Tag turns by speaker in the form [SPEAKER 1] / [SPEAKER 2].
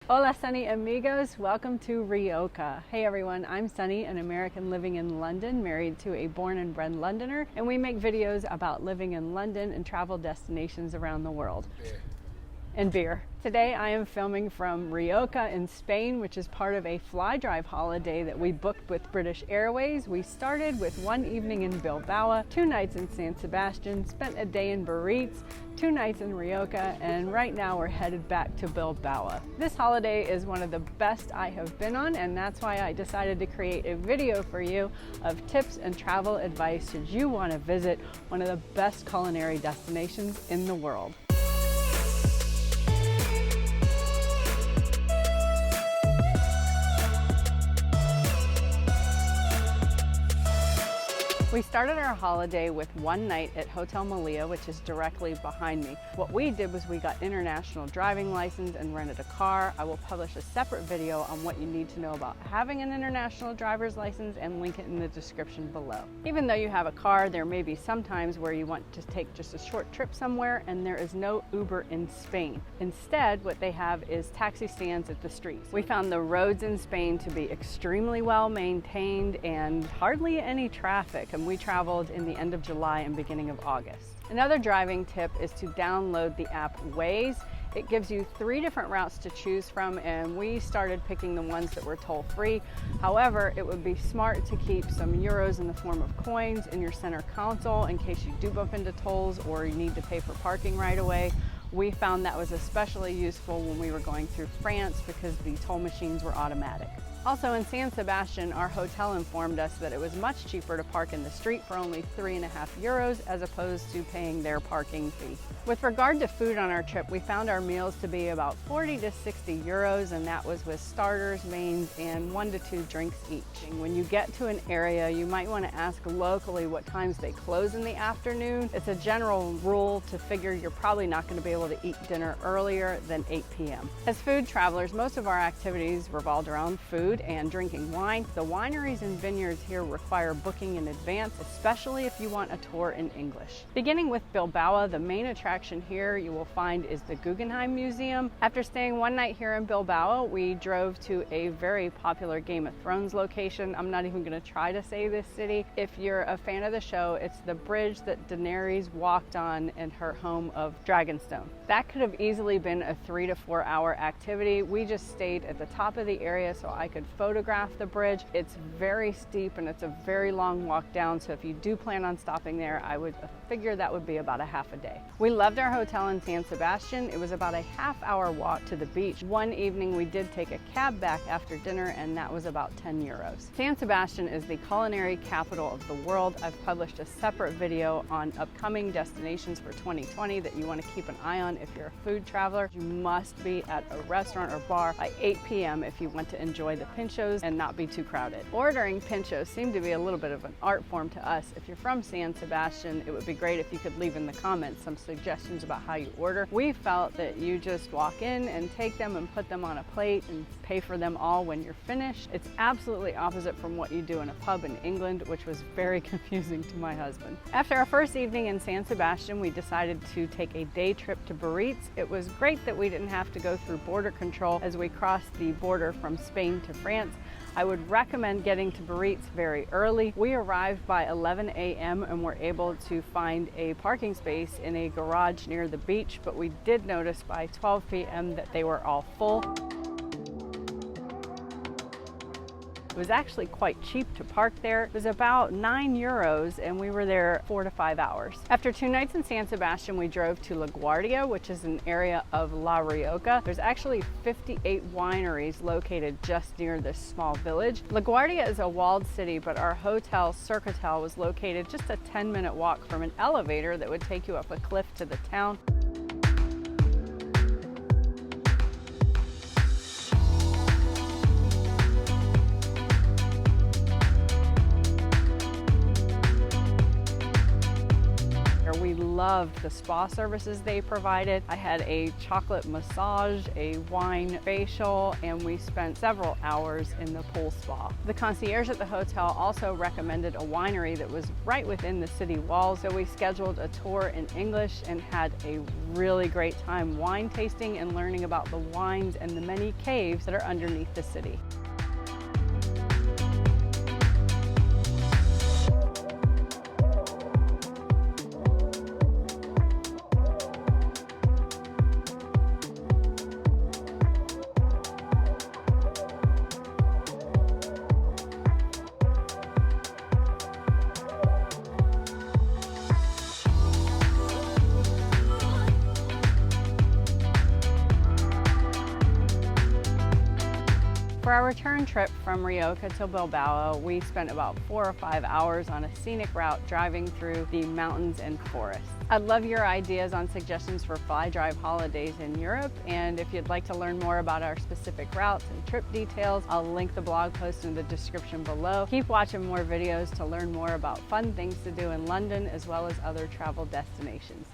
[SPEAKER 1] Hola Sunny amigos, welcome to Rioja. Hey everyone, I'm Sunny, an American living in London, married to a born and bred Londoner, and we make videos about living in London and travel destinations around the world. And beer. Today I am filming from Rioja in Spain, which is part of a fly drive holiday that we booked with British Airways. We started with one evening in Bilbao, 2 nights in San Sebastian, spent a day in Biarritz, 2 nights in Rioja, and right now we're headed back to Bilbao. This holiday is one of the best I have been on, and that's why I decided to create a video for you of tips and travel advice should you want to visit one of the best culinary destinations in the world. We started our holiday with one night at Hotel Malia, which is directly behind me. What we did was we got international driving license and rented a car. I will publish a separate video on what you need to know about having an international driver's license and link it in the description below. Even though you have a car, there may be some times where you want to take just a short trip somewhere and there is no Uber in Spain. Instead, what they have is taxi stands at the streets. We found the roads in Spain to be extremely well maintained and hardly any traffic. And we traveled in the end of July and beginning of August. Another driving tip is to download the app Waze. It gives you 3 different routes to choose from, and we started picking the ones that were toll-free. However, it would be smart to keep some euros in the form of coins in your center console in case you do bump into tolls or you need to pay for parking right away. We found that was especially useful when we were going through France because the toll machines were automatic. Also in San Sebastian, our hotel informed us that it was much cheaper to park in the street for only 3.5 euros as opposed to paying their parking fee. With regard to food on our trip, we found our meals to be about 40 to 60 euros, and that was with starters, mains, and 1 to 2 drinks each. And when you get to an area, you might want to ask locally what times they close in the afternoon. It's a general rule to figure you're probably not going to be able to eat dinner earlier than 8 p.m. As food travelers, most of our activities revolved around food and drinking wine. The wineries and vineyards here require booking in advance, especially if you want a tour in English. Beginning with Bilbao, the main attraction here you will find is the Guggenheim Museum. After staying one night here in Bilbao, we drove to a very popular Game of Thrones location. I'm not even going to try to say this city. If you're a fan of the show, it's the bridge that Daenerys walked on in her home of Dragonstone. That could have easily been a 3 to 4 hour activity. We just stayed at the top of the area so I could photograph the bridge. It's very steep and it's a very long walk down, so if you do plan on stopping there, I would figure that would be about a half a day. We loved our hotel in San Sebastian. It was about a half-hour walk to the beach. One evening we did take a cab back after dinner, and that was about 10 euros. San Sebastian is the culinary capital of the world. I've published a separate video on upcoming destinations for 2020 that you want to keep an eye on if you're a food traveler. You must be at a restaurant or bar by 8 p.m. if you want to enjoy the pinchos and not be too crowded. Ordering pinchos seemed to be a little bit of an art form to us. If you're from San Sebastian, it would be great if you could leave in the comments some suggestions about how you order. We felt that you just walk in and take them and put them on a plate and pay for them all when you're finished. It's absolutely opposite from what you do in a pub in England, which was very confusing to my husband. After our first evening in San Sebastian, we decided to take a day trip to Biarritz. It was great that we didn't have to go through border control as we crossed the border from Spain to France. I would recommend getting to Biarritz very early. We arrived by 11 a.m. and were able to find a parking space in a garage near the beach, but we did notice by 12 p.m. that they were all full. It was actually quite cheap to park there. It was about 9 euros and we were there 4 to 5 hours. After 2 nights in San Sebastian, we drove to LaGuardia, which is an area of La Rioja. There's actually 58 wineries located just near this small village. LaGuardia is a walled city, but our hotel, Circatel, was located just a 10-minute walk from an elevator that would take you up a cliff to the town. We love loved the spa services they provided. I had a chocolate massage, a wine facial, and we spent several hours in the pool spa. The concierge at the hotel also recommended a winery that was right within the city walls, so we scheduled a tour in English and had a really great time wine tasting and learning about the wines and the many caves that are underneath the city. For our return trip from Rioja to Bilbao, we spent about 4 or 5 hours on a scenic route driving through the mountains and forests. I'd love your ideas on suggestions for fly drive holidays in Europe, and if you'd like to learn more about our specific routes and trip details, I'll link the blog post in the description below. Keep watching more videos to learn more about fun things to do in London as well as other travel destinations.